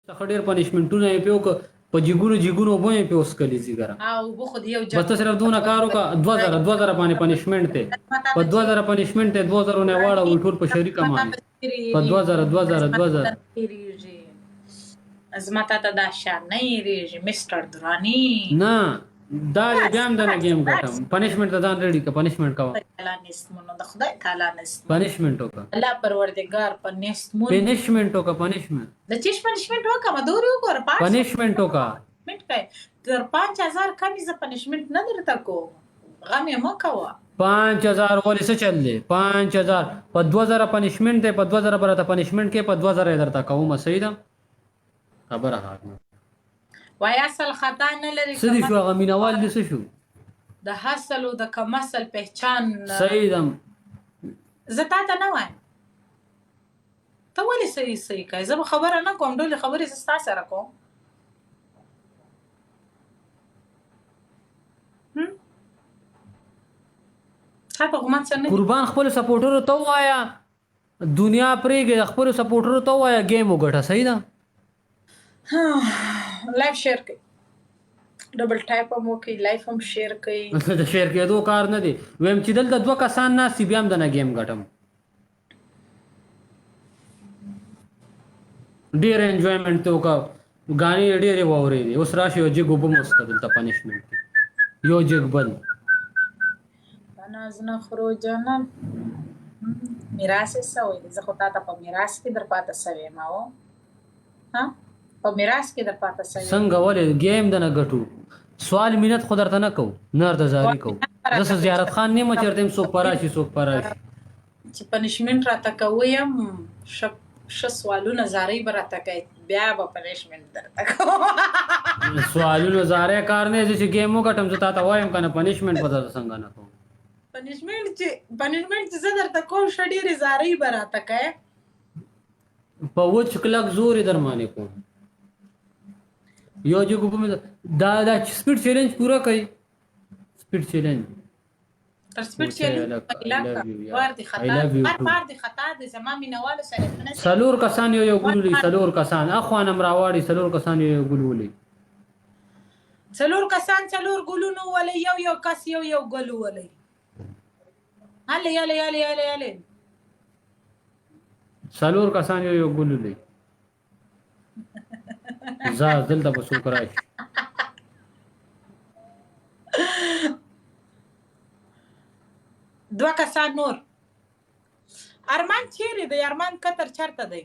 څخه ډېر پنشمنټونه یې پې وکړه په جګونو اوبه یې پې وڅښلې ځیګره بس ته صرف دونه کار وکړه 2000 باندې پنشمنټ دی په 2000 پنشمنټ دی 2000 نه واړه ټول په شریکه باندې په 2000 زما ته دا شان نه یېرېږي مسټر دراني نه دا بیا هم دنه گیم ګټم پنشمنټ ته ځان ریډي که پنشمنټ کوه نستمونو د خدای تعالی نستمونو پنشمنټ وکړه الله پروردګار په نستمونو پنشمنټ وکړه پنشمنټ د چیش پنشمنټ وکړه دوري وګوره پنشمنټ وکړه پنشمنټ کوي تر 5000 کمی زه پنشمنټ نه درته کوم غم یې مه کوه 5000 ولې څه چل دی 5000 په 2000 پنشمنټ دی په 2000 برته پنشمنټ کې په 2000 یې درته کوم صحیح ده خبره هغه وای اصل خطا نه لري څه دي شو هغه مینوال دي څه شو د حاصل او د کم اصل پہچان صحیح ده زه تا ته نه وایم ته ولې صحیح کوي زه به خبره نه کوم ډولې خبرې زه ستا سره کوم تا ته غومات څه نه قربان خپل سپورټرو ته وایا دنیا پرېږي خپل سپورټرو ته وایا گیم وګټه صحیح ده لایف شیر کوي ډبل ټایپ هم وکړي لایف هم شیر کوي د شیر کېدو کار نه دی ویم چې دلته 2 کسان ناستي بیا هم دنه گیم ګټم ډېر انجوایمنټ ته وکړه ګانې ډېرې واورېدې اوس راشي یو جګ اوبه مو وڅښه دلته پنشمنټ کې یو جګ بل ناز نه خورو جانان میراث یې څه وایي زه خو تا ته په میراث کې در پاته سوی یم او ها په میراث کې در پاته سوی څنګه ولې گیم دنه ګټو سوال مینت خو درته نه کوو نه درته زاري کوو زه زیارت خان نه یم چېرته یم څوک پراشي چې پنشمنټ راته کوی یم ښه سوالونه زارۍ به راته کوي بیا به پنشمنټ درته کوم سوالونه زارۍ کار نه زه چې گیم وګټم زه تا ته وایم که نه پنشمنټ به درته څنګه نه کوم پنشمنټ چې زه درته کوم ښه ډېرې زارۍ به راته کوې په وچ کلک زور یې در باندې کوم یو جګ اوبه مې دا سپیډ چیلنج پوره کوي سپیډ چیلنج تر سپیډ چیلنج بار دې خطا دی زما مینهوالو سره څلور کسان یو ګلولي څلور کسان اخوانم راواړي څلور کسان یو ګلولي څلور کسان څلور ګلونه ولې یو کس یو ګل ولې هلې څلور کسان یو ګلولي زه دلته به څوک راشي دوه کسان نور ارمان چیرې دی ارمان قطر چرته دی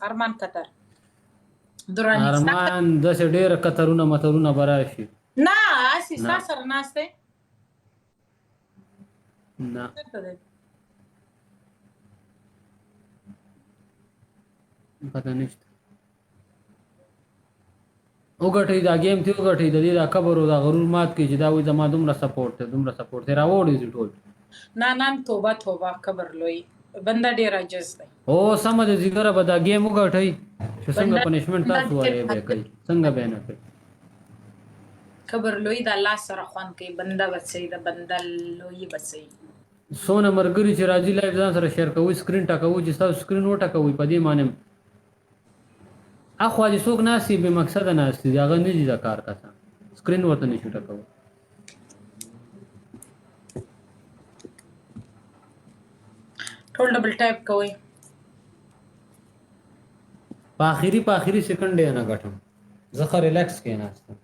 ارمان قطر ارمان داسې ډېره قطرونه مترونه به راشي نه هسې ستا سره ناست دی نه پته نشته وګټئ دا گیم ته وګټئ د دې دا کبر او دا غرور مات کړي چې دا وایي زما دومره سپورټ دی راوړي دي ټول نه توبه کبر لوی بنده ډېر عاجز دی او سمه ده ځیګره به دا گیم وګټئ چې څنګه پنشمنټ تاسو وایې به کوي څنګه به نه کوي کبر لوی د الله سره خوند کوي بنده به صحیح ده بنده لوی به صحیح څونه ملګري چې راځي لایف ځان سره شیر کوئ سکرین ټاکوئ چې ستاسو سکرین وټاکوئ په دې معنی اخوا دې څوک ناستي بې مقصده ناستي دي هغه نه دي دا کار کسان سکرین ورته نشو ټاکوئ ټول ډبل ټایپ کوئ په آخري سیکنډ یې نه ګټم زه ښه ریلیکس کېناستم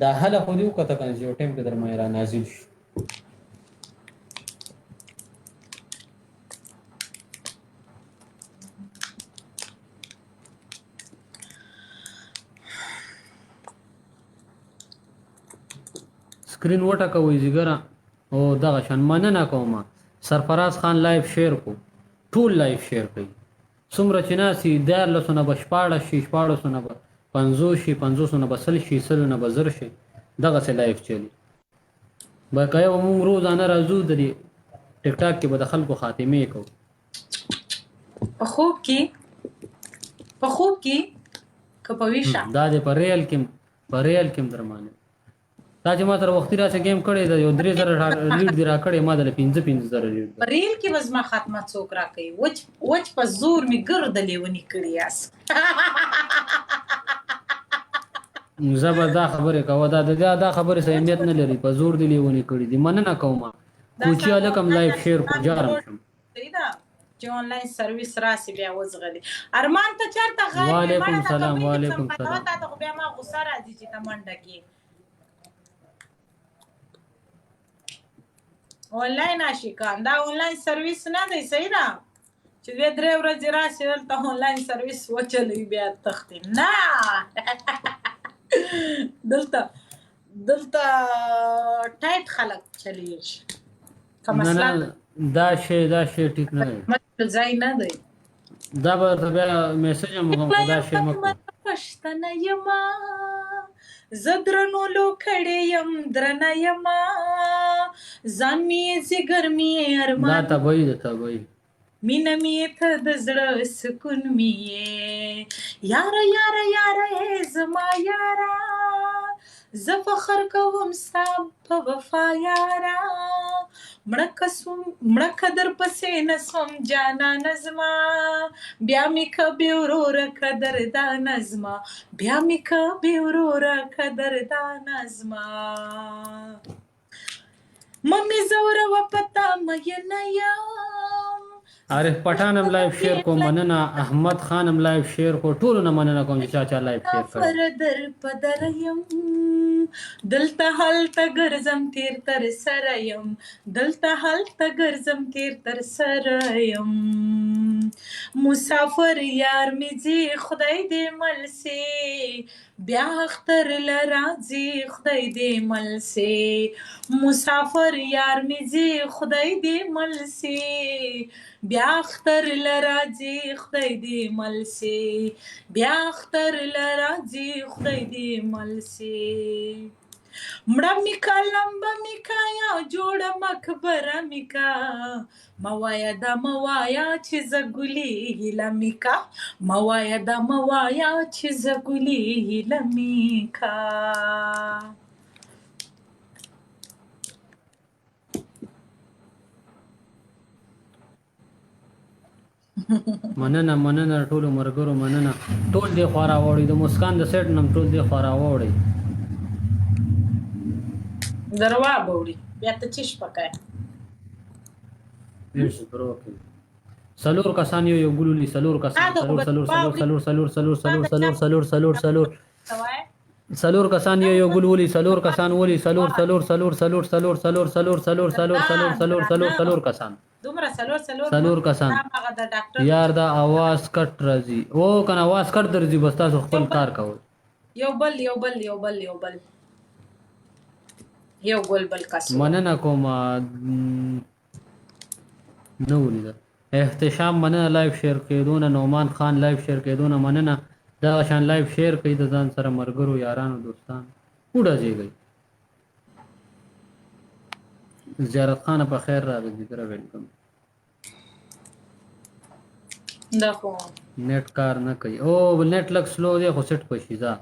دا هله خو دې وکته که نه چې یو ټایم کې در باندې را نازل شو سکرین وټاکوئ ځیګره او دغه شان مننه کومه سرفراز خان لایف شیر کو ټول لایف شیر کوي څومره چې ناستي 1400 نه به 14 شي 1400 نه به 50 شي 500 نه به 100 شي 100 نه به 1000 شي دغسې لایف چلی باقاعده موږ روزانه راځو د دې ټیک ټاک کې به د خلکو خاتمې کوو په خوب کې که په ویښه دا دې په ریل کې در باندې دا چې ما سره وختي راسه گیم کړی دا یو 3000 لیډ دی را کړی ما دله 15,000 لیډ په ریل کې به زما خاتمه څوک راکوي وچ په زور مې ګرده لیونی کړي یاست زه به دا خبرې کوه دا خبرې سه اهمیت نه لري په زور دی لیونی کړي دي مننه کوم کوچی هلکم لایف شیر کو جارم شم صحیح ده چې آنلاین سرویس راسي بیا وزغلي ارمان ته چرته غږ وعلیکم سلام وعلیکم سلام تا ته بیا ما غوسه راځي چې ته منډه کې آنلاین عاشقان دا آنلاین سرویس نه دی صحیح ده چې دوی 3 ورځې راسي دلته آنلاین سرویس وچلوي بیا تختې نه دلته ټایټ خلک چلیږي دا شی ټیک نه دی ځای نه دی دا به بیا میسج هم کوم دا شی مکو پښتنه یما زدرنو لو کړه يم درنه یما ځان می زګر می ارمان دا ته وای مين می ته د زړه سکون می یار زما یارا ز فخر کوم ستا په وفا یارا مړه در پسې نسوم جانا نظما بیا می کبه ورور قدر دا نظما بیا می کبه ورور قدر دا نظما ممی زوره و پتا مې نه یم عارف پټانم لایف شیر کو مننه احمد خانم لایف شیر کو ټول نه مننه کوم چې چا لایف شیر کړ پر در پدر یم دلته هلته ګرځم تیر تر سره یم دلته هلته ګرځم تیر تر سره یم مسافر یار می زی خدای دې ملسي بیا اختر لراځي خدای دې ملسي مسافر یار می زی خدای دې ملسي بیا اختر لراځي خدای دې ملسي بیا اختر لراځي خدای دې ملسي مړه میکا لمبه میکا یا جوړه مقبره میکا موایا دا موایا چې زګلی هیله میکا موایا دا موایا چې زګلی هیله میکا مننه ټول مرګرو مننه ټول دی خورا وړي د مسکان د سیټ نم ټول دی خورا وړي دروا بوړي بیا ته چش پکای یس بروکي سلور کسان یو ګلولي سلور کسان سلور کسان یو ګلولي سلور کسان ولي سلور کسان دومره سلور کسان یار دا आवाज کټ راځي او کنه आवाज کټ درځي بس تاسو خپل کار کوئ یو بل کس مننه کوم نو لیدا احتشام مننه لایف شیر کېدونه نومان خان لایف شیر کېدونه مننه دا شان لایف شیر کوي د ځان سره مرګرو یارانو دوستان وډه جیږي زیارت خان په خیر راغلی تر ویلکم دا خو نیټ کار نه کوي او نیټ لک سلو دی خو سیټ پشي ځا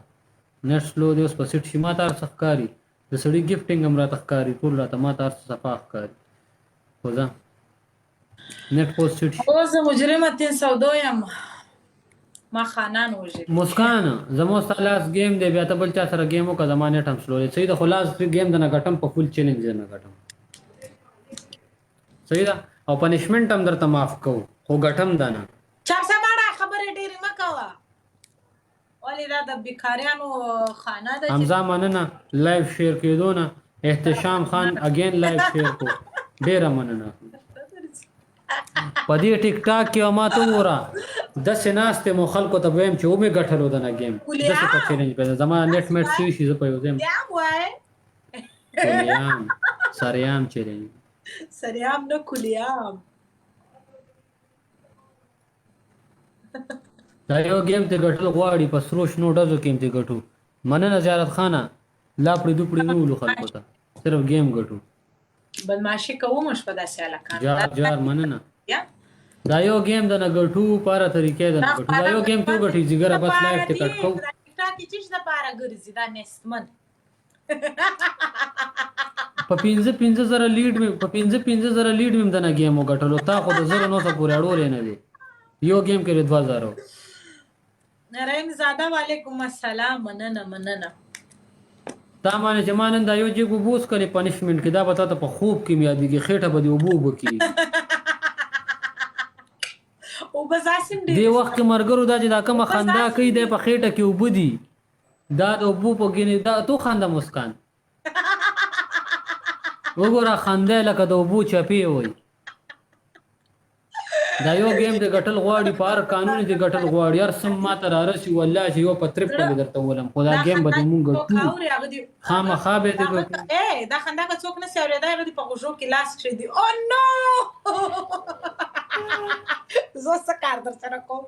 نیټ سلو دی اوس په سیټ شي ما تار څخکاری د سړي گیفټینګ هم راته ښکاري ټول راته ما تار صفا ښکاري خو ځه نیټ پوسټ شیټ او زه مجرمه 302 یم ما خانان وژل مسکان زمو لاس گیم دی بیا ته بل چا سره گیم وکړه زما نیټ هم سلو دی صحیح د خلاص گیم د نه غټم په فول چیلنج نه غټم صحیح ده او پنیشمنت هم درته معاف کو خو غټم دانه چارسه باړه خبره ډېری مکوا ولی دا د بیکاریانو خانه ده حمزه مننه لایف شیر کېدونه احتشام خان اگین لایف شیر کو ډیر مننه پدې ټیک ټاک کې ما ته وره د سناسته مو خلکو ته ویم چې و مې غټلو دنه گیم د څه په چیلنج په زما نیټ میټ شي زه په یو دیم سریام چیلنج سریام نو کلیام دا یو گیم ته غټل غواړي په سروش نو ډزو کې ته غټو مننه زیارت خانه لا پړې دوپړې نو ولو خلکو ته صرف گیم غټو بدمعشي کوم مش په داسې علاقه جار مننه دا یو گیم د نه غټو پاره طریقې د نه غټو دا یو گیم ته غټي جګره بس لایف ټیکټ کو ټاکي چې د پاره ګرځي دا نستمن په 15 زره لیډ مې په 15 زره لیډ مې دنه گیم وګټلو تا خو د 0 900 پورې اړولې نه دی یو گیم کې 2000 رحیم زاده وعلیکم السلام مننه تا باندې چې مانن دا یو جګو بوس کړي پنیشمنت کې دا به تا ته په خوب کې میادېږي خېټه به دې اوبو وکړي او بزاسم دې وخت کې مرګرو دا چې دا کومه خندا کوي دی په خېټه کې اوبه دي دا د اوبو په ګینې دا تو خنده مسکان وګوره خنده لکه د اوبو چپې وي دا یو گیم د ګټل غواړي په هر قانون د ګټل غواړي هر سم ماته رارسي والله چې یو په ترپ په درته ولم خو دا گیم به مونږ ګټو خامخا به دې ګټو دا خندا که څوک نه سي اورېدای هغه دې په غوږو کې لاس کړی دي او نو زه څه کار در سره کوم